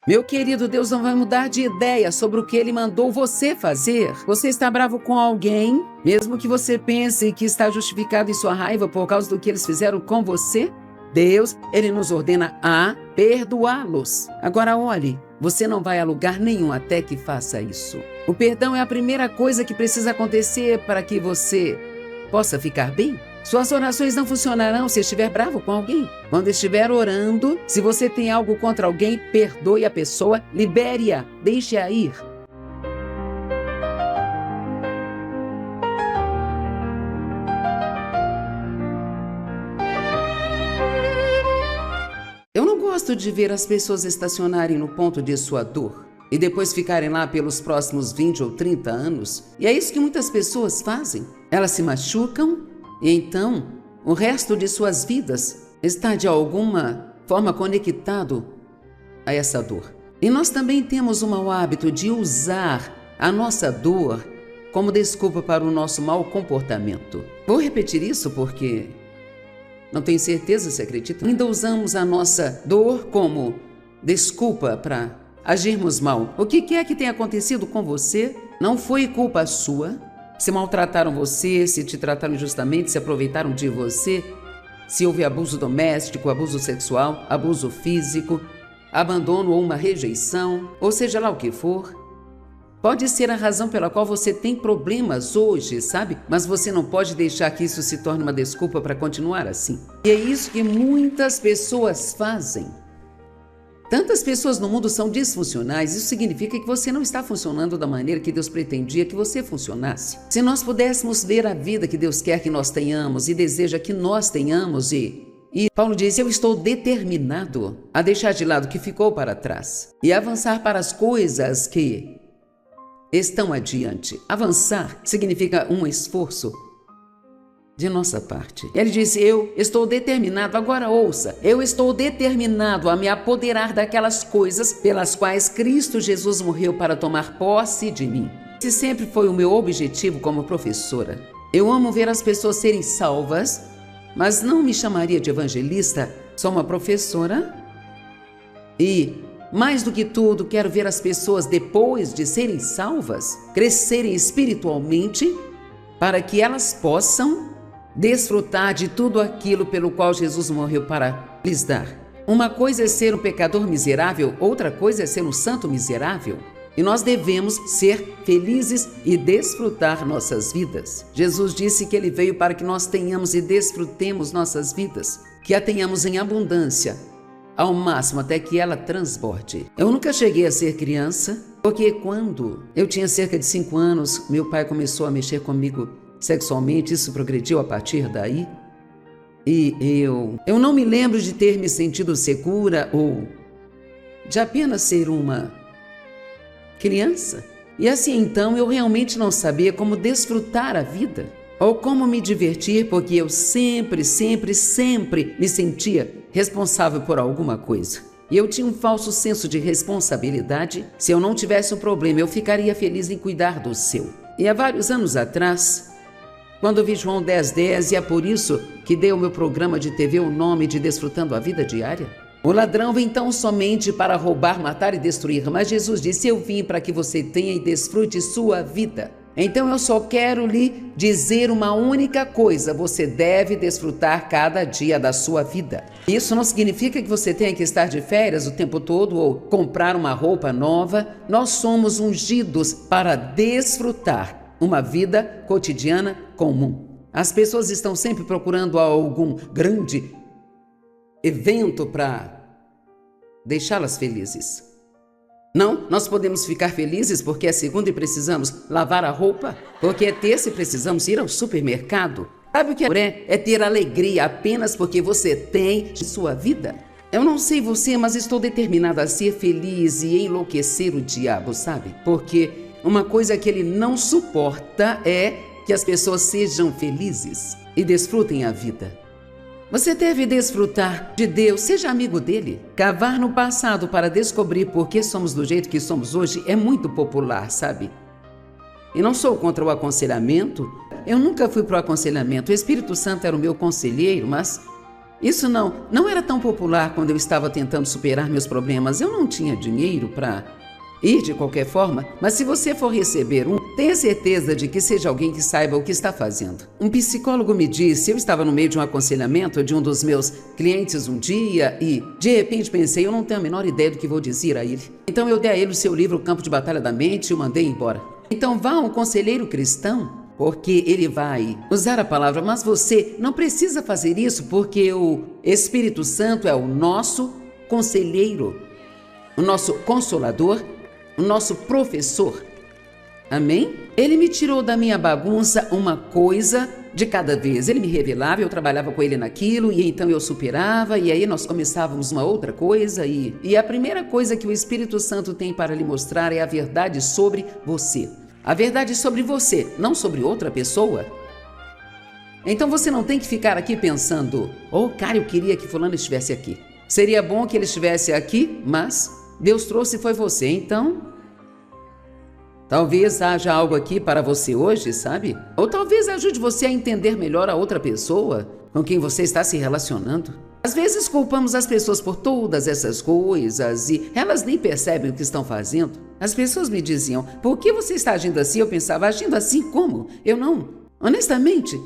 Meu querido, Deus não vai mudar de ideia sobre o que Ele mandou você fazer. Você está bravo com alguém, mesmo que você pense que está justificado em sua raiva por causa do que eles fizeram com você? Deus, Ele nos ordena a perdoá-los. Agora olhe, você não vai a lugar nenhum até que faça isso. O perdão é a primeira coisa que precisa acontecer para que você possa ficar bem. Suas orações não funcionarão se estiver bravo com alguém. Quando estiver orando, se você tem algo contra alguém, perdoe a pessoa, libere-a, deixe-a ir. Eu não gosto de ver as pessoas estacionarem no ponto de sua dor e depois ficarem lá pelos próximos 20 ou 30 anos. E é isso que muitas pessoas fazem. Elas se machucam e então o resto de suas vidas está de alguma forma conectado a essa dor. E nós também temos o mau hábito de usar a nossa dor como desculpa para o nosso mau comportamento. Vou repetir isso porque não tenho certeza se acredita. Ainda usamos a nossa dor como desculpa para agirmos mal. O que é que tem acontecido com você? Não foi culpa sua. Se maltrataram você, se te trataram injustamente, se aproveitaram de você, se houve abuso doméstico, abuso sexual, abuso físico, abandono ou uma rejeição, ou seja lá o que for. Pode ser a razão pela qual você tem problemas hoje, sabe? Mas você não pode deixar que isso se torne uma desculpa para continuar assim. E é isso que muitas pessoas fazem. Tantas pessoas no mundo são disfuncionais, isso significa que você não está funcionando da maneira que Deus pretendia que você funcionasse. Se nós pudéssemos ver a vida que Deus quer que nós tenhamos e deseja que nós tenhamos e Paulo diz, eu estou determinado a deixar de lado o que ficou para trás e avançar para as coisas que estão adiante. Avançar significa um esforço de nossa parte. Ele disse, eu estou determinado, agora ouça, eu estou determinado a me apoderar daquelas coisas pelas quais Cristo Jesus morreu para tomar posse de mim. Esse sempre foi o meu objetivo como professora. Eu amo ver as pessoas serem salvas, mas não me chamaria de evangelista, sou uma professora e, mais do que tudo, quero ver as pessoas, depois de serem salvas, crescerem espiritualmente para que elas possam desfrutar de tudo aquilo pelo qual Jesus morreu para lhes dar. Uma coisa é ser um pecador miserável, outra coisa é ser um santo miserável. E nós devemos ser felizes e desfrutar nossas vidas. Jesus disse que Ele veio para que nós tenhamos e desfrutemos nossas vidas, que a tenhamos em abundância, ao máximo até que ela transborde. Eu nunca cheguei a ser criança, porque quando eu tinha cerca de 5 anos, meu pai começou a mexer comigo sexualmente, isso progrediu a partir daí. E eu não me lembro de ter me sentido segura ou de apenas ser uma criança. E assim então eu realmente não sabia como desfrutar a vida ou como me divertir, porque eu sempre me sentia responsável por alguma coisa. E eu tinha um falso senso de responsabilidade. Se eu não tivesse um problema, eu ficaria feliz em cuidar do seu. E há vários anos atrás, quando eu vi João 10:10, e é por isso que dei ao meu programa de TV o nome de Desfrutando a Vida Diária. O ladrão vem tão somente para roubar, matar e destruir, mas Jesus disse, eu vim para que você tenha e desfrute sua vida. Então eu só quero lhe dizer uma única coisa, você deve desfrutar cada dia da sua vida. Isso não significa que você tenha que estar de férias o tempo todo ou comprar uma roupa nova. Nós somos ungidos para desfrutar uma vida cotidiana comum. As pessoas estão sempre procurando algum grande evento para deixá-las felizes. Não, nós podemos ficar felizes porque é segunda e precisamos lavar a roupa, porque é terça e precisamos ir ao supermercado. Sabe o que é ter alegria apenas porque você tem sua vida? Eu não sei você, mas estou determinada a ser feliz e enlouquecer o diabo, sabe? Porque uma coisa que ele não suporta é que as pessoas sejam felizes e desfrutem a vida. Você deve desfrutar de Deus, seja amigo dele. Cavar no passado para descobrir por que somos do jeito que somos hoje é muito popular, sabe? E não sou contra o aconselhamento. Eu nunca fui para o aconselhamento. O Espírito Santo era o meu conselheiro, mas Isso não era tão popular quando eu estava tentando superar meus problemas. Eu não tinha dinheiro para ir de qualquer forma, mas se você for receber tenha certeza de que seja alguém que saiba o que está fazendo. Um psicólogo me disse, eu estava no meio de um aconselhamento de um dos meus clientes um dia e, de repente, pensei, eu não tenho a menor ideia do que vou dizer a ele. Então eu dei a ele o seu livro, O Campo de Batalha da Mente, e o mandei embora. Então vá a um conselheiro cristão, porque ele vai usar a palavra, mas você não precisa fazer isso porque o Espírito Santo é o nosso conselheiro, o nosso consolador, o nosso professor. Amém? Ele me tirou da minha bagunça uma coisa de cada vez. Ele me revelava, eu trabalhava com ele naquilo, e então eu superava, e aí nós começávamos uma outra coisa, e a primeira coisa que o Espírito Santo tem para lhe mostrar é a verdade sobre você. A verdade sobre você, não sobre outra pessoa. Então você não tem que ficar aqui pensando, cara, eu queria que fulano estivesse aqui. Seria bom que ele estivesse aqui, mas Deus trouxe e foi você, então talvez haja algo aqui para você hoje, sabe? Ou talvez ajude você a entender melhor a outra pessoa com quem você está se relacionando. Às vezes culpamos as pessoas por todas essas coisas e elas nem percebem o que estão fazendo. As pessoas me diziam, por que você está agindo assim? Eu pensava, agindo assim como? Honestamente,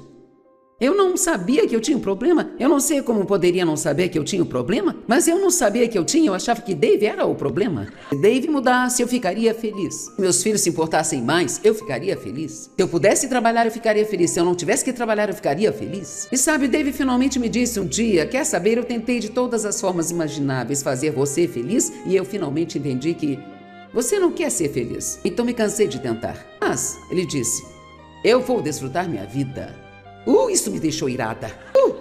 eu não sabia que eu tinha um problema. Eu não sei como poderia não saber que eu tinha um problema, mas eu não sabia que eu tinha, eu achava que Dave era o problema. Se Dave mudasse, eu ficaria feliz. Se meus filhos se importassem mais, eu ficaria feliz. Se eu pudesse trabalhar, eu ficaria feliz. Se eu não tivesse que trabalhar, eu ficaria feliz. E sabe, Dave finalmente me disse um dia, quer saber, eu tentei de todas as formas imagináveis fazer você feliz e eu finalmente entendi que você não quer ser feliz. Então me cansei de tentar. Mas, ele disse, eu vou desfrutar minha vida. Isso me deixou irada.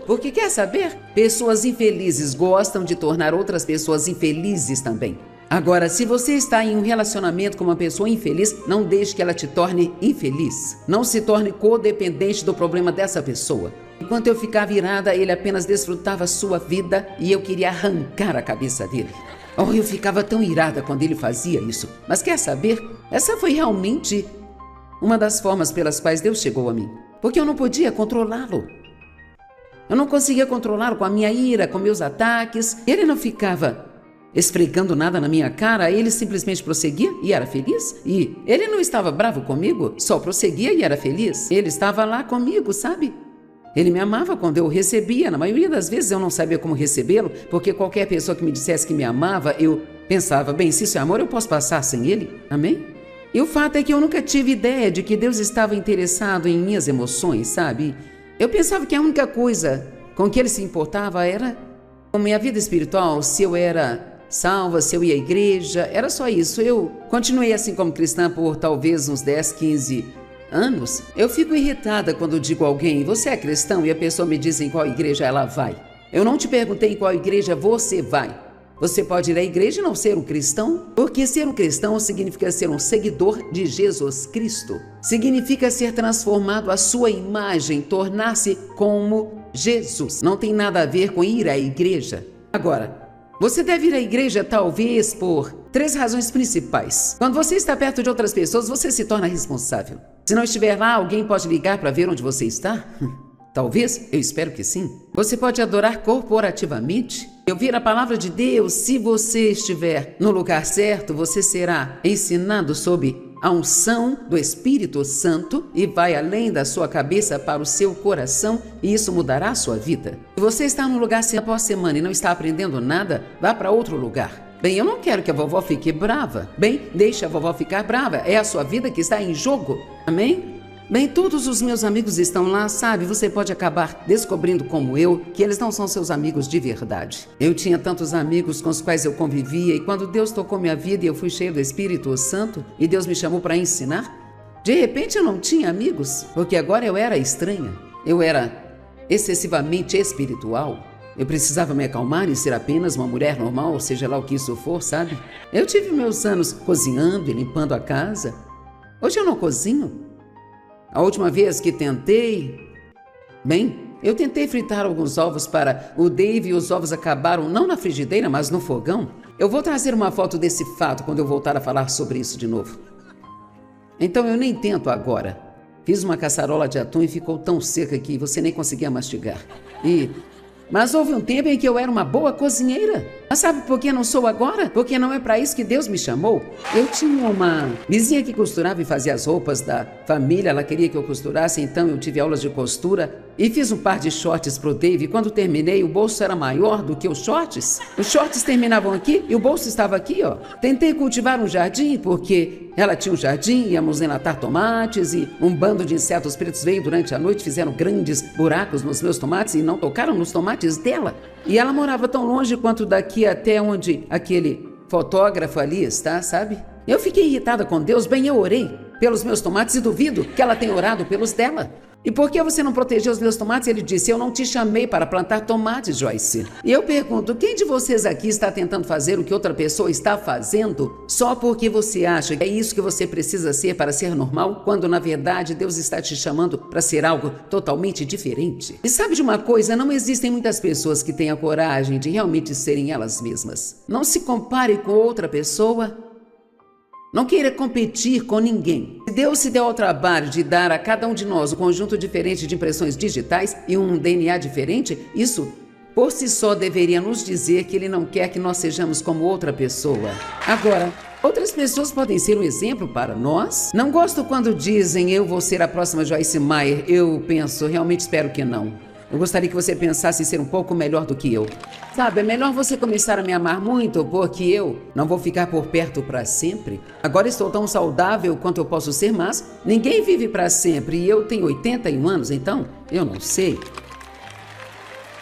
Porque quer saber? Pessoas infelizes gostam de tornar outras pessoas infelizes também. Agora, se você está em um relacionamento com uma pessoa infeliz, não deixe que ela te torne infeliz. Não se torne codependente do problema dessa pessoa. Enquanto eu ficava irada, ele apenas desfrutava a sua vida e eu queria arrancar a cabeça dele. Eu ficava tão irada quando ele fazia isso. Mas quer saber? Essa foi realmente uma das formas pelas quais Deus chegou a mim. Porque eu não podia controlá-lo. Eu não conseguia controlá-lo com a minha ira, com meus ataques. Ele não ficava esfregando nada na minha cara, ele simplesmente prosseguia e era feliz. E ele não estava bravo comigo, só prosseguia e era feliz. Ele estava lá comigo, sabe? Ele me amava quando eu o recebia. Na maioria das vezes eu não sabia como recebê-lo, porque qualquer pessoa que me dissesse que me amava, eu pensava, bem, se isso é amor, eu posso passar sem ele. Amém? E o fato é que eu nunca tive ideia de que Deus estava interessado em minhas emoções, sabe? Eu pensava que a única coisa com que ele se importava era com minha vida espiritual, se eu era salva, se eu ia à igreja, era só isso. Eu continuei assim como cristã por talvez uns 10, 15 anos. Eu fico irritada quando digo a alguém, você é cristão? E a pessoa me diz em qual igreja ela vai. Eu não te perguntei em qual igreja você vai. Você pode ir à igreja e não ser um cristão? Porque ser um cristão significa ser um seguidor de Jesus Cristo. Significa ser transformado à sua imagem, tornar-se como Jesus. Não tem nada a ver com ir à igreja. Agora, você deve ir à igreja talvez por 3 razões principais. Quando você está perto de outras pessoas, você se torna responsável. Se não estiver lá, alguém pode ligar para ver onde você está? Talvez, eu espero que sim. Você pode adorar corporativamente, ouvir a palavra de Deus. Se você estiver no lugar certo, você será ensinado sob a unção do Espírito Santo e vai além da sua cabeça para o seu coração e isso mudará a sua vida. Se você está num lugar semana após semana e não está aprendendo nada, vá para outro lugar. Bem, eu não quero que a vovó fique brava. Bem, deixe a vovó ficar brava. É a sua vida que está em jogo. Amém? Bem, todos os meus amigos estão lá, sabe? Você pode acabar descobrindo, como eu, que eles não são seus amigos de verdade. Eu tinha tantos amigos com os quais eu convivia e quando Deus tocou minha vida e eu fui cheio do Espírito Santo e Deus me chamou para ensinar, de repente eu não tinha amigos, porque agora eu era estranha. Eu era excessivamente espiritual. Eu precisava me acalmar e ser apenas uma mulher normal, seja lá o que isso for, sabe? Eu tive meus anos cozinhando e limpando a casa. Hoje eu não cozinho. A última vez que tentei... Bem, eu tentei fritar alguns ovos para o Dave e os ovos acabaram não na frigideira, mas no fogão. Eu vou trazer uma foto desse fato quando eu voltar a falar sobre isso de novo. Então eu nem tento agora. Fiz uma caçarola de atum e ficou tão seca que você nem conseguia mastigar. Mas houve um tempo em que eu era uma boa cozinheira. Mas sabe por que não sou agora? Porque não é para isso que Deus me chamou. Eu tinha uma vizinha que costurava e fazia as roupas da família. Ela queria que eu costurasse, então eu tive aulas de costura e fiz um par de shorts pro Dave. E quando terminei, o bolso era maior do que os shorts. Os shorts terminavam aqui e o bolso estava aqui, ó. Tentei cultivar um jardim porque ela tinha um jardim, íamos enlatar tomates e um bando de insetos pretos veio durante a noite, fizeram grandes buracos nos meus tomates e não tocaram nos tomates dela. E ela morava tão longe quanto daqui até onde aquele fotógrafo ali está, sabe? Eu fiquei irritada com Deus, bem, eu orei pelos meus tomates e duvido que ela tenha orado pelos dela. E por que você não protegeu os meus tomates? Ele disse, eu não te chamei para plantar tomates, Joyce. E eu pergunto, quem de vocês aqui está tentando fazer o que outra pessoa está fazendo só porque você acha que é isso que você precisa ser para ser normal, quando na verdade Deus está te chamando para ser algo totalmente diferente? E sabe de uma coisa? Não existem muitas pessoas que têm a coragem de realmente serem elas mesmas. Não se compare com outra pessoa. Não queira competir com ninguém. Se Deus se deu ao trabalho de dar a cada um de nós um conjunto diferente de impressões digitais e um DNA diferente, isso por si só deveria nos dizer que Ele não quer que nós sejamos como outra pessoa. Agora, outras pessoas podem ser um exemplo para nós. Não gosto quando dizem eu vou ser a próxima Joyce Meyer. Eu penso, realmente espero que não. Eu gostaria que você pensasse em ser um pouco melhor do que eu. Sabe, é melhor você começar a me amar muito, porque eu não vou ficar por perto para sempre. Agora estou tão saudável quanto eu posso ser, mas ninguém vive para sempre e eu tenho 81 anos, então eu não sei.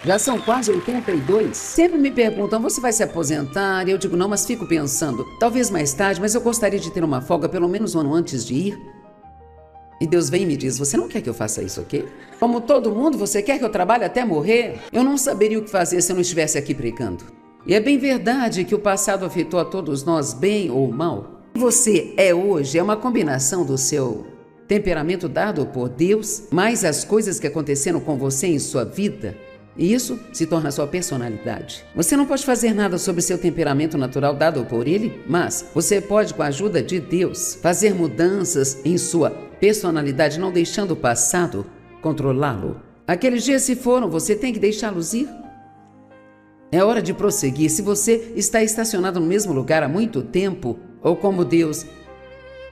Já são quase 82. Sempre me perguntam, você vai se aposentar? E eu digo, não, mas fico pensando, talvez mais tarde, mas eu gostaria de ter uma folga pelo menos um ano antes de ir. E Deus vem e me diz, você não quer que eu faça isso, ok? Como todo mundo, você quer que eu trabalhe até morrer? Eu não saberia o que fazer se eu não estivesse aqui pregando. E é bem verdade que o passado afetou a todos nós, bem ou mal. O que você é hoje é uma combinação do seu temperamento dado por Deus, mais as coisas que aconteceram com você em sua vida. E isso se torna a sua personalidade. Você não pode fazer nada sobre seu temperamento natural dado por Ele, mas você pode, com a ajuda de Deus, fazer mudanças em sua personalidade, não deixando o passado controlá-lo. Aqueles dias se foram, você tem que deixá-los ir. É hora de prosseguir. Se você está estacionado no mesmo lugar há muito tempo, ou como Deus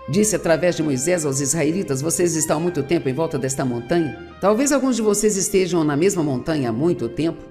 disse através de Moisés aos israelitas, vocês estão há muito tempo em volta desta montanha. Talvez alguns de vocês estejam na mesma montanha há muito tempo.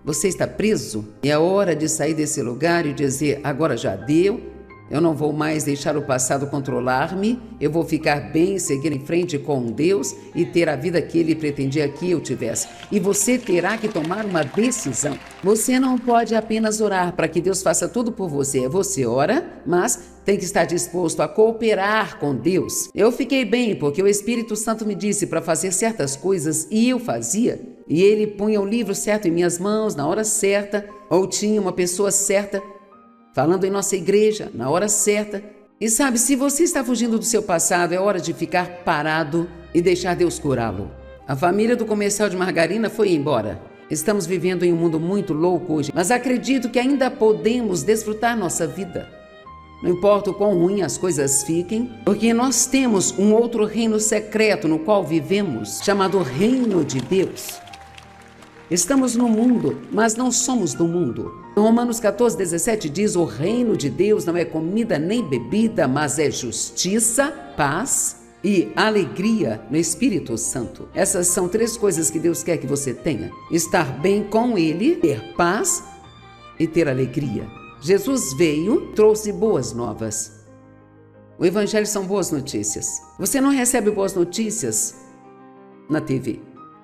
Você está preso. É hora de sair desse lugar e dizer, agora já deu. Eu não vou mais deixar o passado controlar-me. Eu vou ficar bem, seguir em frente com Deus e ter a vida que Ele pretendia que eu tivesse. E você terá que tomar uma decisão. Você não pode apenas orar para que Deus faça tudo por você. Você ora, mas tem que estar disposto a cooperar com Deus. Eu fiquei bem porque o Espírito Santo me disse para fazer certas coisas e eu fazia. E Ele punha o livro certo em minhas mãos na hora certa, ou tinha uma pessoa certa falando em nossa igreja, na hora certa. E sabe, se você está fugindo do seu passado, é hora de ficar parado e deixar Deus curá-lo. A família do comercial de margarina foi embora. Estamos vivendo em um mundo muito louco hoje, mas acredito que ainda podemos desfrutar nossa vida. Não importa o quão ruim as coisas fiquem, porque nós temos um outro reino secreto no qual vivemos, chamado Reino de Deus. Estamos no mundo, mas não somos do mundo. Romanos 14:17 diz, o reino de Deus não é comida nem bebida, mas é justiça, paz e alegria no Espírito Santo. Essas são 3 coisas que Deus quer que você tenha. Estar bem com Ele, ter paz e ter alegria. Jesus veio, trouxe boas novas. O Evangelho são boas notícias. Você não recebe boas notícias na TV.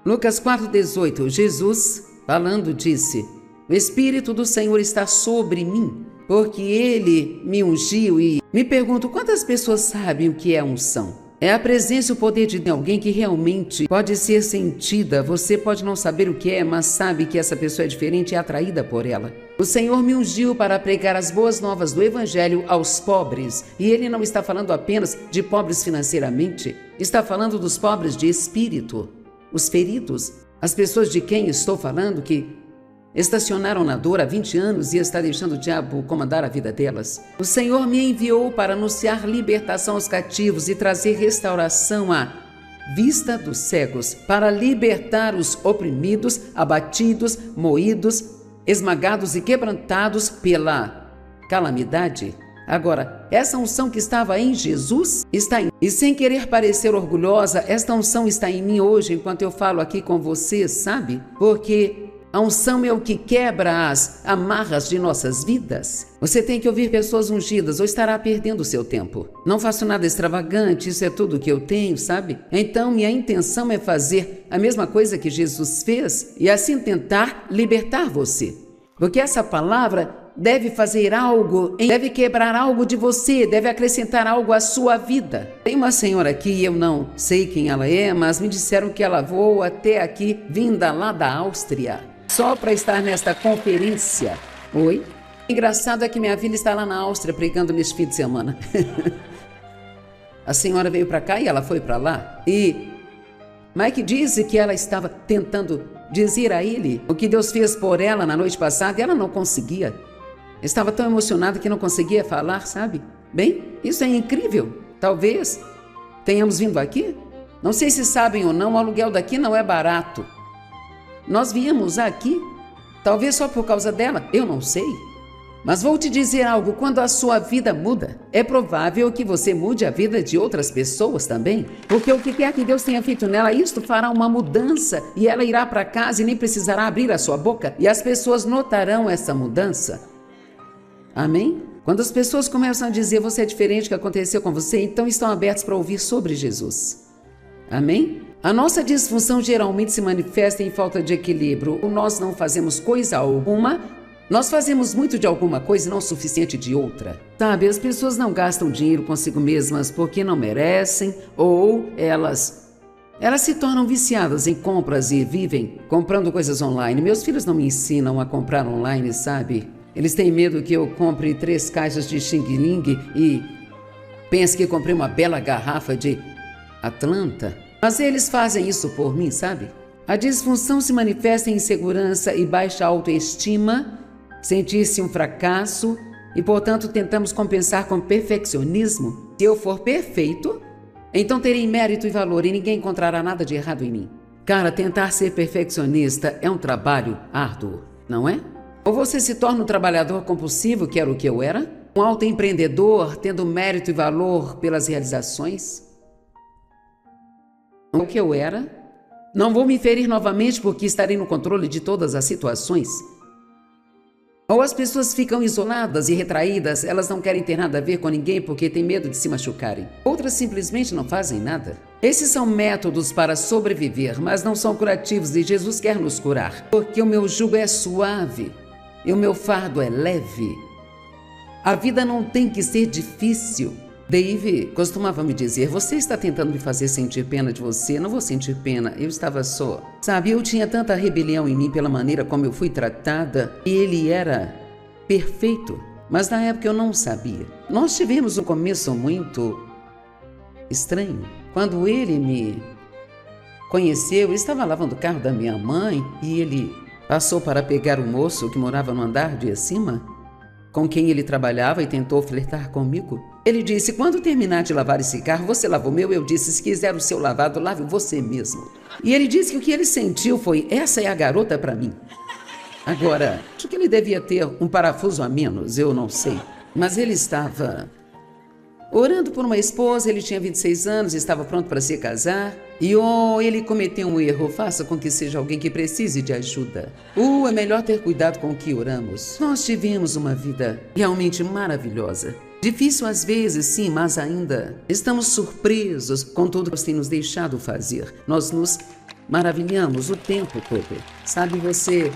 Lucas 4:18, Jesus, falando, disse, o Espírito do Senhor está sobre mim, porque Ele me ungiu e me pergunto quantas pessoas sabem o que é unção. É a presença e o poder de alguém que realmente pode ser sentida. Você pode não saber o que é, mas sabe que essa pessoa é diferente e é atraída por ela. O Senhor me ungiu para pregar as boas novas do Evangelho aos pobres. E Ele não está falando apenas de pobres financeiramente, está falando dos pobres de espírito. Os feridos, as pessoas de quem estou falando que estacionaram na dor há 20 anos e está deixando o diabo comandar a vida delas. O Senhor me enviou para anunciar libertação aos cativos e trazer restauração a vista dos cegos, para libertar os oprimidos, abatidos, moídos, esmagados e quebrantados pela calamidade. Agora, essa unção que estava em Jesus está em mim. E sem querer parecer orgulhosa, esta unção está em mim hoje, enquanto eu falo aqui com você, sabe? Porque a unção é o que quebra as amarras de nossas vidas. Você tem que ouvir pessoas ungidas ou estará perdendo o seu tempo. Não faço nada extravagante, isso é tudo que eu tenho, sabe? Então, minha intenção é fazer a mesma coisa que Jesus fez e assim tentar libertar você. Porque essa palavra deve fazer algo, deve quebrar algo de você, deve acrescentar algo à sua vida. Tem uma senhora aqui, eu não sei quem ela é, mas me disseram que ela voou até aqui, vinda lá da Áustria, só para estar nesta conferência. Oi? Engraçado é que minha filha está lá na Áustria pregando neste fim de semana. A senhora veio para cá e ela foi para lá. E Mike disse que ela estava tentando dizer a ele o que Deus fez por ela na noite passada e ela não conseguia. Estava tão emocionada que não conseguia falar, sabe? Bem, isso é incrível. Talvez tenhamos vindo aqui. Não sei se sabem ou não, o aluguel daqui não é barato. Nós viemos aqui, talvez só por causa dela, eu não sei. Mas vou te dizer algo, quando a sua vida muda, é provável que você mude a vida de outras pessoas também. Porque o que quer que Deus tenha feito nela, isto fará uma mudança e ela irá para casa e nem precisará abrir a sua boca e as pessoas notarão essa mudança. Amém? Quando as pessoas começam a dizer você é diferente do que aconteceu com você, então estão abertos para ouvir sobre Jesus. Amém? A nossa disfunção geralmente se manifesta em falta de equilíbrio. Nós não fazemos coisa alguma, nós fazemos muito de alguma coisa e não o suficiente de outra. Sabe, as pessoas não gastam dinheiro consigo mesmas porque não merecem ou elas se tornam viciadas em compras e vivem comprando coisas online. Meus filhos não me ensinam a comprar online, sabe? Eles têm medo que eu compre 3 caixas de Xing Ling e pense que comprei uma bela garrafa de Atlanta. Mas eles fazem isso por mim, sabe? A disfunção se manifesta em insegurança e baixa autoestima, sentir-se um fracasso e, portanto, tentamos compensar com perfeccionismo. Se eu for perfeito, então terei mérito e valor e ninguém encontrará nada de errado em mim. Cara, tentar ser perfeccionista é um trabalho árduo, não é? Ou você se torna um trabalhador compulsivo, que era o que eu era? Um autoempreendedor, tendo mérito e valor pelas realizações? O que eu era? Não vou me ferir novamente porque estarei no controle de todas as situações. Ou as pessoas ficam isoladas e retraídas, elas não querem ter nada a ver com ninguém porque têm medo de se machucarem. Outras simplesmente não fazem nada. Esses são métodos para sobreviver, mas não são curativos e Jesus quer nos curar. Porque o meu jugo é suave e o meu fardo é leve. A vida não tem que ser difícil. Dave costumava me dizer, você está tentando me fazer sentir pena de você, não vou sentir pena, eu estava só. Sabe, eu tinha tanta rebelião em mim pela maneira como eu fui tratada e ele era perfeito, mas na época eu não sabia. Nós tivemos um começo muito estranho. Quando ele me conheceu, eu estava lavando o carro da minha mãe e ele passou para pegar o moço que morava no andar de cima, com quem ele trabalhava e tentou flertar comigo. Ele disse, quando terminar de lavar esse carro, você lava o meu? Eu disse, se quiser o seu lavado, lave você mesmo. E ele disse que o que ele sentiu foi, essa é a garota para mim. Agora, acho que ele devia ter um parafuso a menos, eu não sei. Mas ele estava orando por uma esposa, ele tinha 26 anos, estava pronto para se casar. E ele cometeu um erro, faça com que seja alguém que precise de ajuda. É melhor ter cuidado com o que oramos. Nós tivemos uma vida realmente maravilhosa. Difícil às vezes, sim, mas ainda estamos surpresos com tudo que Deus tem nos deixado fazer. Nós nos maravilhamos o tempo todo. Sabe, você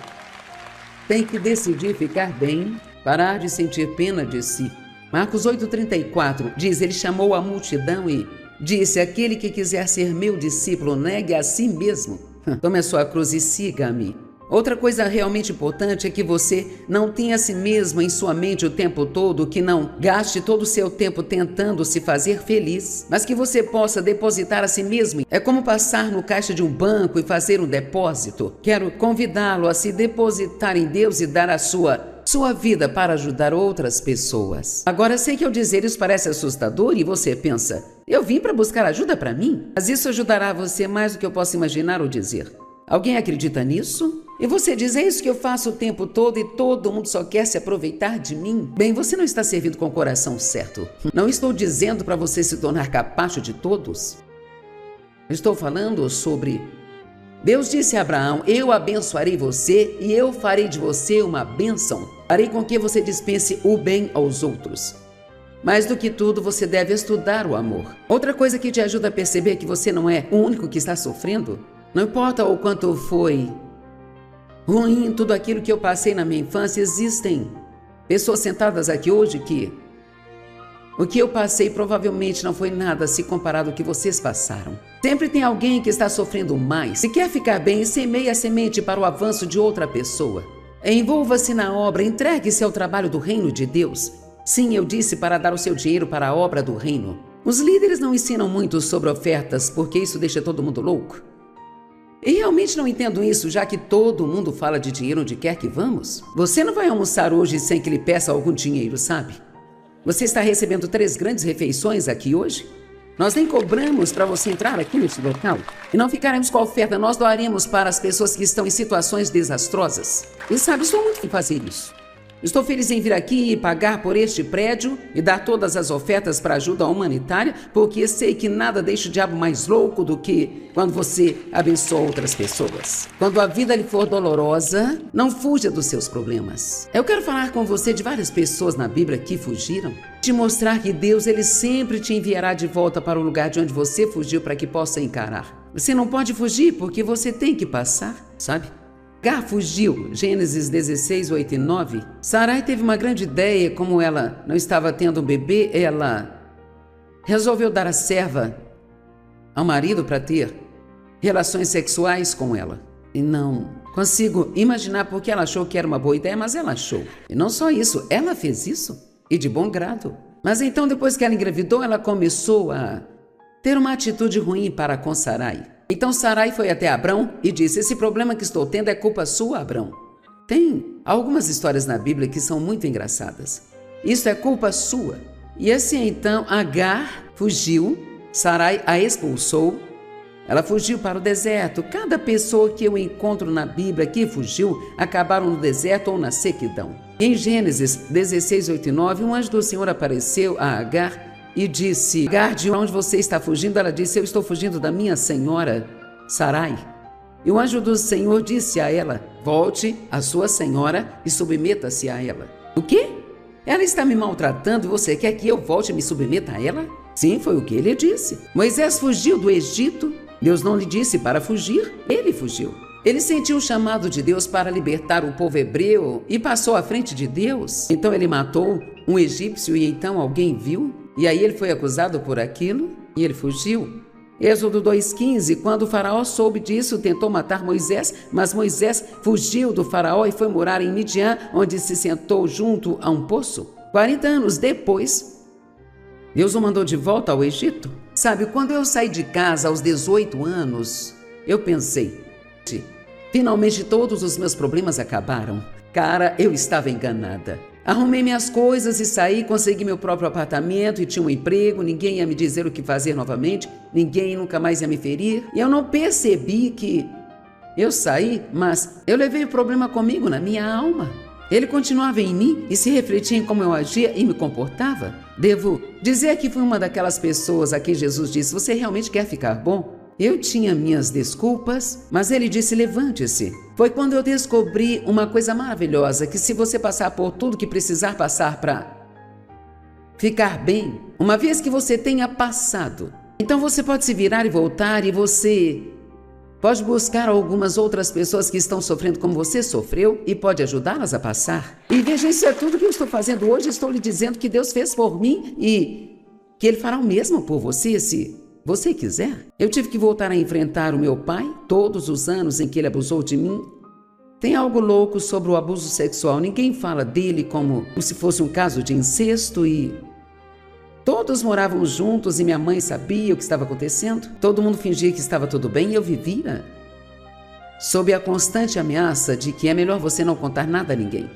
tem que decidir ficar bem, parar de sentir pena de si. Marcos 8,34 diz, ele chamou a multidão e disse, aquele que quiser ser meu discípulo, negue a si mesmo. Tome a sua cruz e siga-me. Outra coisa realmente importante é que você não tenha a si mesmo em sua mente o tempo todo, que não gaste todo o seu tempo tentando se fazer feliz, mas que você possa depositar a si mesmo. É como passar no caixa de um banco e fazer um depósito. Quero convidá-lo a se depositar em Deus e dar a sua sua vida para ajudar outras pessoas. Agora, sei que ao dizer isso parece assustador e você pensa, eu vim para buscar ajuda para mim? Mas isso ajudará você mais do que eu posso imaginar ou dizer. Alguém acredita nisso? E você diz, é isso que eu faço o tempo todo e todo mundo só quer se aproveitar de mim? Bem, você não está servindo com o coração certo. Não estou dizendo para você se tornar capacho de todos. Estou falando sobre... Deus disse a Abraão, eu abençoarei você e eu farei de você uma bênção. Farei com que você dispense o bem aos outros. Mais do que tudo, você deve estudar o amor. Outra coisa que te ajuda a perceber que você não é o único que está sofrendo, não importa o quanto foi ruim tudo aquilo que eu passei na minha infância, existem pessoas sentadas aqui hoje que o que eu passei provavelmente não foi nada se comparado ao que vocês passaram. Sempre tem alguém que está sofrendo mais. Se quer ficar bem, semeie a semente para o avanço de outra pessoa. Envolva-se na obra, entregue-se ao trabalho do reino de Deus. Sim, eu disse para dar o seu dinheiro para a obra do reino. Os líderes não ensinam muito sobre ofertas porque isso deixa todo mundo louco. E realmente não entendo isso, já que todo mundo fala de dinheiro onde quer que vamos. Você não vai almoçar hoje sem que lhe peça algum dinheiro, sabe? Você está recebendo 3 grandes refeições aqui hoje? Nós nem cobramos para você entrar aqui neste local. E não ficaremos com a oferta, nós doaremos para as pessoas que estão em situações desastrosas. E sabe, estou muito feliz em fazer isso. Estou feliz em vir aqui e pagar por este prédio e dar todas as ofertas para ajuda humanitária, porque sei que nada deixa o diabo mais louco do que quando você abençoa outras pessoas. Quando a vida lhe for dolorosa, não fuja dos seus problemas. Eu quero falar com você de várias pessoas na Bíblia que fugiram, te mostrar que Deus ele sempre te enviará de volta para o lugar de onde você fugiu para que possa encarar. Você não pode fugir porque você tem que passar, sabe? Agar fugiu, Gênesis 16, 8 e 9. Sarai teve uma grande ideia, como ela não estava tendo um bebê, ela resolveu dar a serva ao marido para ter relações sexuais com ela. E não consigo imaginar porque ela achou que era uma boa ideia, mas ela achou. E não só isso, ela fez isso, e de bom grado. Mas então, depois que ela engravidou, ela começou a ter uma atitude ruim para com Sarai. Então Sarai foi até Abrão e disse, esse problema que estou tendo é culpa sua, Abrão. Tem algumas histórias na Bíblia que são muito engraçadas. Isso é culpa sua. E assim então Agar fugiu, Sarai a expulsou, ela fugiu para o deserto. Cada pessoa que eu encontro na Bíblia que fugiu, acabaram no deserto ou na sequidão. Em Gênesis 16, 8 e 9, um anjo do Senhor apareceu a Agar e disse, Agar, de onde você está fugindo? Ela disse, eu estou fugindo da minha senhora Sarai. E o anjo do Senhor disse a ela, volte à sua senhora e submeta-se a ela. O quê? Ela está me maltratando e você quer que eu volte e me submeta a ela? Sim, foi o que ele disse. Moisés fugiu do Egito. Deus não lhe disse para fugir, ele fugiu. Ele sentiu o chamado de Deus para libertar o povo hebreu e passou à frente de Deus. Então ele matou um egípcio e então alguém viu. E aí ele foi acusado por aquilo e ele fugiu. Êxodo 2,15, quando o faraó soube disso, tentou matar Moisés, mas Moisés fugiu do faraó e foi morar em Midian, onde se sentou junto a um poço. 40 anos depois, Deus o mandou de volta ao Egito. Sabe, quando eu saí de casa aos 18 anos, eu pensei, finalmente todos os meus problemas acabaram. Cara, eu estava enganada. Arrumei minhas coisas e saí, consegui meu próprio apartamento e tinha um emprego, ninguém ia me dizer o que fazer novamente, ninguém nunca mais ia me ferir. E eu não percebi que eu saí, mas eu levei o problema comigo na minha alma. Ele continuava em mim e se refletia em como eu agia e me comportava. Devo dizer que fui uma daquelas pessoas a quem Jesus disse, você realmente quer ficar bom? Eu tinha minhas desculpas, mas ele disse, levante-se. Foi quando eu descobri uma coisa maravilhosa, que se você passar por tudo que precisar passar para ficar bem, uma vez que você tenha passado, então você pode se virar e voltar e você pode buscar algumas outras pessoas que estão sofrendo como você sofreu e pode ajudá-las a passar. E veja, isso é tudo que eu estou fazendo hoje, estou lhe dizendo que Deus fez por mim e que Ele fará o mesmo por você se você quiser. Eu tive que voltar a enfrentar o meu pai todos os anos em que ele abusou de mim. Tem algo louco sobre o abuso sexual. Ninguém fala dele como se fosse um caso de incesto e todos moravam juntos e minha mãe sabia o que estava acontecendo. Todo mundo fingia que estava tudo bem e eu vivia sob a constante ameaça de que é melhor você não contar nada a ninguém.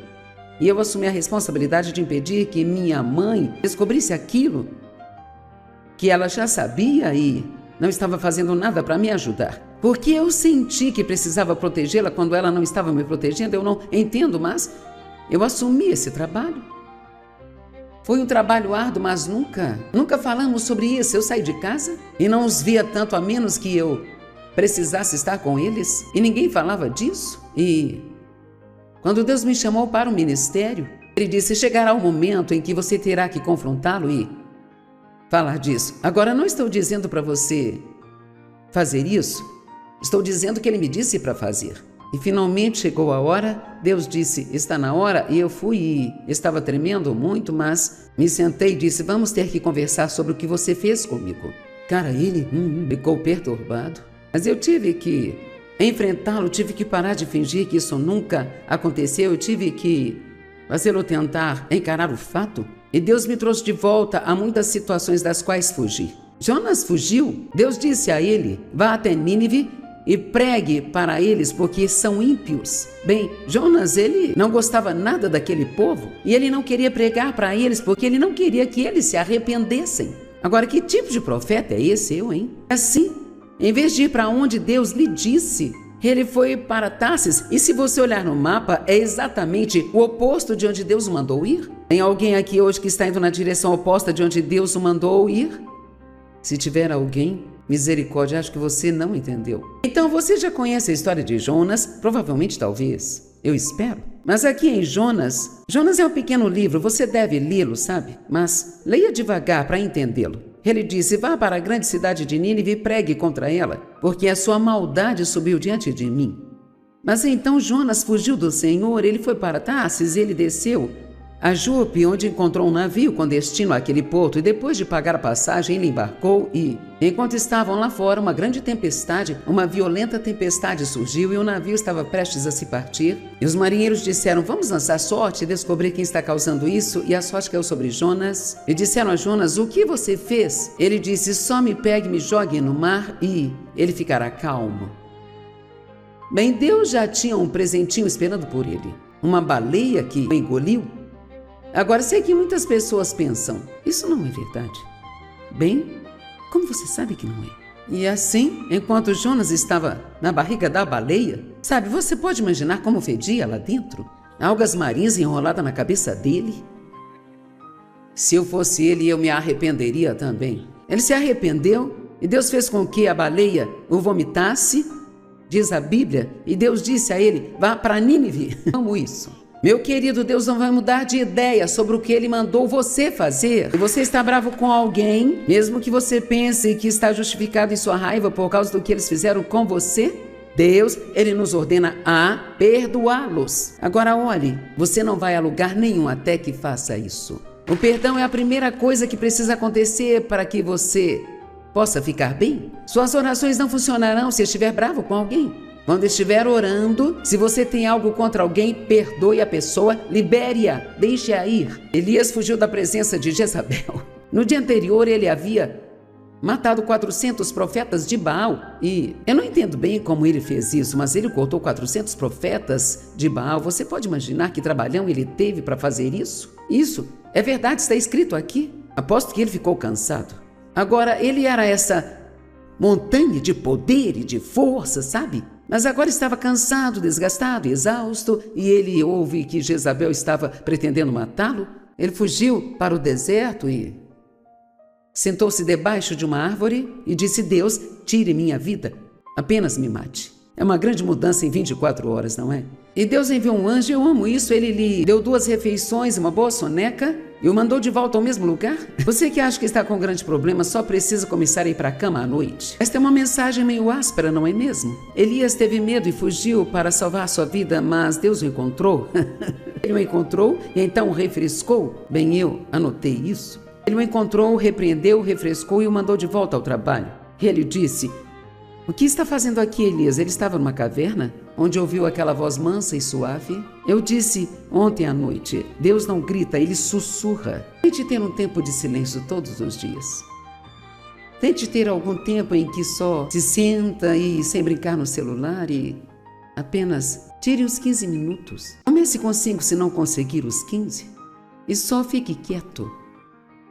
E eu assumi a responsabilidade de impedir que minha mãe descobrisse aquilo que ela já sabia e não estava fazendo nada para me ajudar. Porque eu senti que precisava protegê-la quando ela não estava me protegendo. Eu não entendo, mas eu assumi esse trabalho. Foi um trabalho árduo, mas nunca falamos sobre isso. Eu saí de casa e não os via tanto, a menos que eu precisasse estar com eles. E ninguém falava disso. E quando Deus me chamou para o ministério, Ele disse: chegará o momento em que você terá que confrontá-lo e falar disso. Agora, não estou dizendo para você fazer isso. Estou dizendo que Ele me disse para fazer. E finalmente chegou a hora, Deus disse: está na hora, e eu fui e estava tremendo muito, mas me sentei e disse: vamos ter que conversar sobre o que você fez comigo. Cara, ele ficou perturbado, mas eu tive que enfrentá-lo, tive que parar de fingir que isso nunca aconteceu, eu tive que fazê-lo tentar encarar o fato, e Deus me trouxe de volta a muitas situações das quais fugi. Jonas fugiu, Deus disse a ele: vá até Nínive e pregue para eles, porque são ímpios. Bem, Jonas, ele não gostava nada daquele povo, e ele não queria pregar para eles, porque ele não queria que eles se arrependessem. Agora, que tipo de profeta é esse, hein? Assim, em vez de ir para onde Deus lhe disse, ele foi para Tarsis, e se você olhar no mapa, é exatamente o oposto de onde Deus o mandou ir. Tem alguém aqui hoje que está indo na direção oposta de onde Deus o mandou ir? Se tiver alguém, misericórdia, acho que você não entendeu. Então você já conhece a história de Jonas? Provavelmente, talvez. Eu espero. Mas aqui em Jonas é um pequeno livro, você deve lê-lo, sabe? Mas leia devagar para entendê-lo. Ele disse: vá para a grande cidade de Nínive e pregue contra ela, porque a sua maldade subiu diante de mim. Mas então Jonas fugiu do Senhor, ele foi para Tarsis, ele desceu a Jope, onde encontrou um navio com destino àquele porto, e depois de pagar a passagem, ele embarcou e, enquanto estavam lá fora, uma grande tempestade, uma violenta tempestade surgiu e o navio estava prestes a se partir. E os marinheiros disseram: vamos lançar sorte e descobrir quem está causando isso, e a sorte caiu sobre Jonas. E disseram a Jonas: o que você fez? Ele disse: só me pegue e me jogue no mar e ele ficará calmo. Bem, Deus já tinha um presentinho esperando por ele, uma baleia que o engoliu. Agora, sei que muitas pessoas pensam: isso não é verdade. Bem, como você sabe que não é? E assim, enquanto Jonas estava na barriga da baleia, sabe, você pode imaginar como fedia lá dentro? Algas marinhas enroladas na cabeça dele. Se eu fosse ele, eu me arrependeria também. Ele se arrependeu e Deus fez com que a baleia o vomitasse, diz a Bíblia, e Deus disse a ele: vá para Nínive. Amo isso. Meu querido, Deus não vai mudar de ideia sobre o que Ele mandou você fazer. Se você está bravo com alguém, mesmo que você pense que está justificado em sua raiva por causa do que eles fizeram com você, Deus, Ele nos ordena a perdoá-los. Agora olhe, você não vai a lugar nenhum até que faça isso. O perdão é a primeira coisa que precisa acontecer para que você possa ficar bem. Suas orações não funcionarão se estiver bravo com alguém. Quando estiver orando, se você tem algo contra alguém, perdoe a pessoa, libere-a, deixe-a ir. Elias fugiu da presença de Jezabel. No dia anterior, ele havia matado 400 profetas de Baal. E eu não entendo bem como ele fez isso, mas ele cortou 400 profetas de Baal. Você pode imaginar que trabalhão ele teve para fazer isso? Isso é verdade, está escrito aqui. Aposto que ele ficou cansado. Agora, ele era essa montanha de poder e de força, sabe? Mas agora estava cansado, desgastado, exausto, e ele ouve que Jezabel estava pretendendo matá-lo. Ele fugiu para o deserto e sentou-se debaixo de uma árvore e disse: Deus, tire minha vida, apenas me mate. É uma grande mudança em 24 horas, não é? E Deus enviou um anjo, eu amo isso, ele lhe deu 2 refeições, uma boa soneca, e o mandou de volta ao mesmo lugar? Você que acha que está com um grande problema só precisa começar a ir para a cama à noite. Esta é uma mensagem meio áspera, não é mesmo? Elias teve medo e fugiu para salvar sua vida, mas Deus o encontrou. Ele o encontrou e então o refrescou. Bem, eu anotei isso. Ele o encontrou, repreendeu, refrescou e o mandou de volta ao trabalho. Ele disse: o que está fazendo aqui, Elias? Ele estava numa caverna, onde ouviu aquela voz mansa e suave. Eu disse ontem à noite: Deus não grita, Ele sussurra. Tente ter um tempo de silêncio todos os dias. Tente ter algum tempo em que só se senta e sem brincar no celular e apenas Tire os 15 minutos. Comece com 5 se não conseguir os 15. E só fique quieto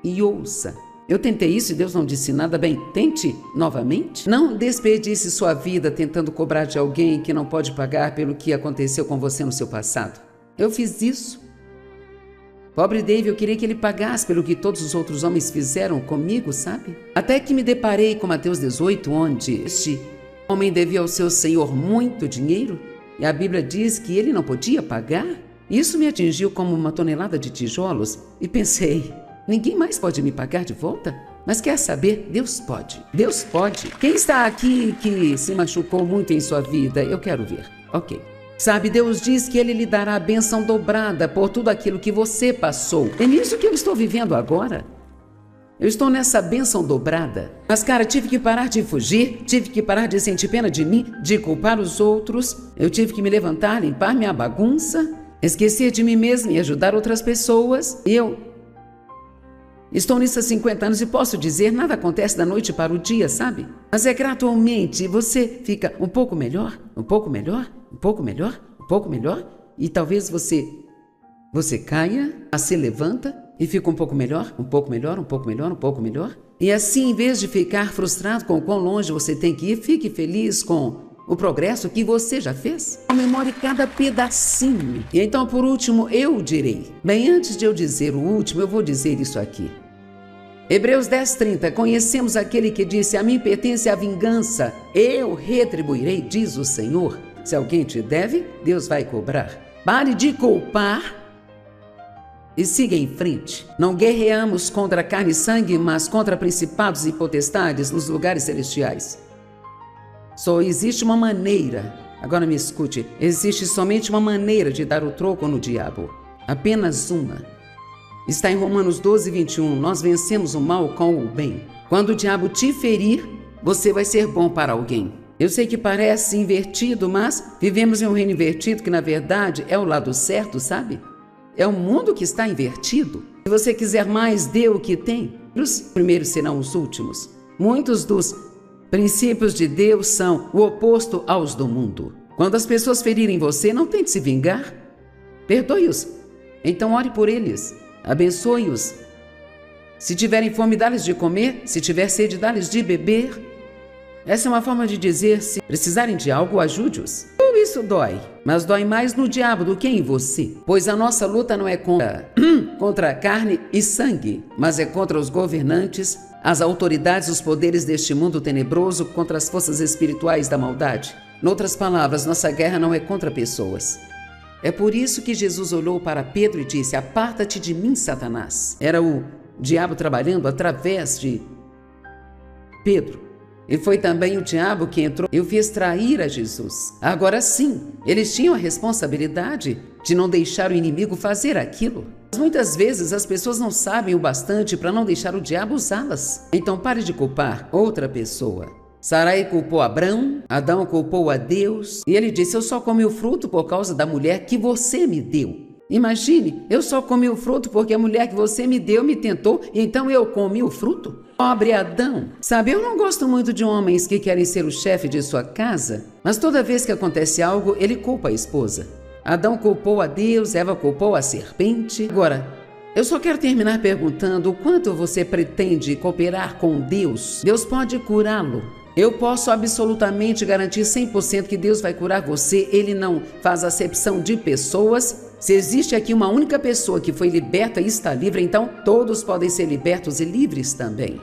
e ouça. Eu tentei isso e Deus não disse nada. Bem, tente novamente. Não desperdice sua vida tentando cobrar de alguém que não pode pagar pelo que aconteceu com você no seu passado. Eu fiz isso. Pobre Dave, eu queria que ele pagasse pelo que todos os outros homens fizeram comigo, sabe? Até que me deparei com Mateus 18, onde este homem devia ao seu senhor muito dinheiro e a Bíblia diz que ele não podia pagar. Isso me atingiu como uma tonelada de tijolos e pensei, ninguém mais pode me pagar de volta? Mas quer saber? Deus pode. Deus pode. Quem está aqui que se machucou muito em sua vida? Eu quero ver. Ok. Sabe, Deus diz que Ele lhe dará a bênção dobrada por tudo aquilo que você passou. É nisso que eu estou vivendo agora. Eu estou nessa bênção dobrada. Mas, cara, tive que parar de fugir, tive que parar de sentir pena de mim, de culpar os outros. Eu tive que me levantar, limpar minha bagunça, esquecer de mim mesmo e ajudar outras pessoas. Eu estou nisso há 50 anos e posso dizer, nada acontece da noite para o dia, sabe? Mas é gradualmente, você fica um pouco melhor, um pouco melhor, um pouco melhor, um pouco melhor, e talvez você caia, se levanta e fica um pouco melhor, um pouco melhor, um pouco melhor, um pouco melhor. E assim, em vez de ficar frustrado com o quão longe você tem que ir, fique feliz com o progresso que você já fez. Comemore cada pedacinho. E então, por último, eu direi. Bem, antes de eu dizer o último, eu vou dizer isso aqui. Hebreus 10:30, conhecemos aquele que disse, a mim pertence a vingança, eu retribuirei, diz o Senhor. Se alguém te deve, Deus vai cobrar. Pare de culpar e siga em frente. Não guerreamos contra carne e sangue, mas contra principados e potestades nos lugares celestiais. Só existe uma maneira, agora me escute, existe somente uma maneira de dar o troco no diabo. Apenas uma. Está em Romanos 12:21, nós vencemos o mal com o bem. Quando o diabo te ferir, você vai ser bom para alguém. Eu sei que parece invertido, mas vivemos em um reino invertido que na verdade é o lado certo, sabe? É o mundo que está invertido. Se você quiser mais, dê o que tem. Os primeiros serão os últimos. Muitos dos princípios de Deus são o oposto aos do mundo. Quando as pessoas ferirem você, não tente se vingar. Perdoe-os. Então ore por eles. Abençoe-os. Se tiverem fome, dá-lhes de comer. Se tiver sede, dá-lhes de beber. Essa é uma forma de dizer, se precisarem de algo, ajude-os. Tudo isso dói, mas dói mais no diabo do que em você. Pois a nossa luta não é contra carne e sangue, mas é contra os governantes, as autoridades, os poderes deste mundo tenebroso, contra as forças espirituais da maldade. Noutras palavras, nossa guerra não é contra pessoas. É por isso que Jesus olhou para Pedro e disse, aparta-te de mim, Satanás. Era o diabo trabalhando através de Pedro. E foi também o diabo que entrou e o fez trair a Jesus. Agora sim, eles tinham a responsabilidade de não deixar o inimigo fazer aquilo. Mas muitas vezes as pessoas não sabem o bastante para não deixar o diabo usá-las. Então pare de culpar outra pessoa. Sarai culpou Abrão, Adão culpou a Deus, e ele disse, eu só comi o fruto por causa da mulher que você me deu. Imagine, eu só comi o fruto porque a mulher que você me deu me tentou, e então eu comi o fruto? Pobre Adão. Sabe, eu não gosto muito de homens que querem ser o chefe de sua casa, mas toda vez que acontece algo, ele culpa a esposa. Adão culpou a Deus, Eva culpou a serpente. Agora, eu só quero terminar perguntando o quanto você pretende cooperar com Deus. Deus pode curá-lo. Eu posso absolutamente garantir 100% que Deus vai curar você. Ele não faz acepção de pessoas. Se existe aqui uma única pessoa que foi liberta e está livre, então todos podem ser libertos e livres também.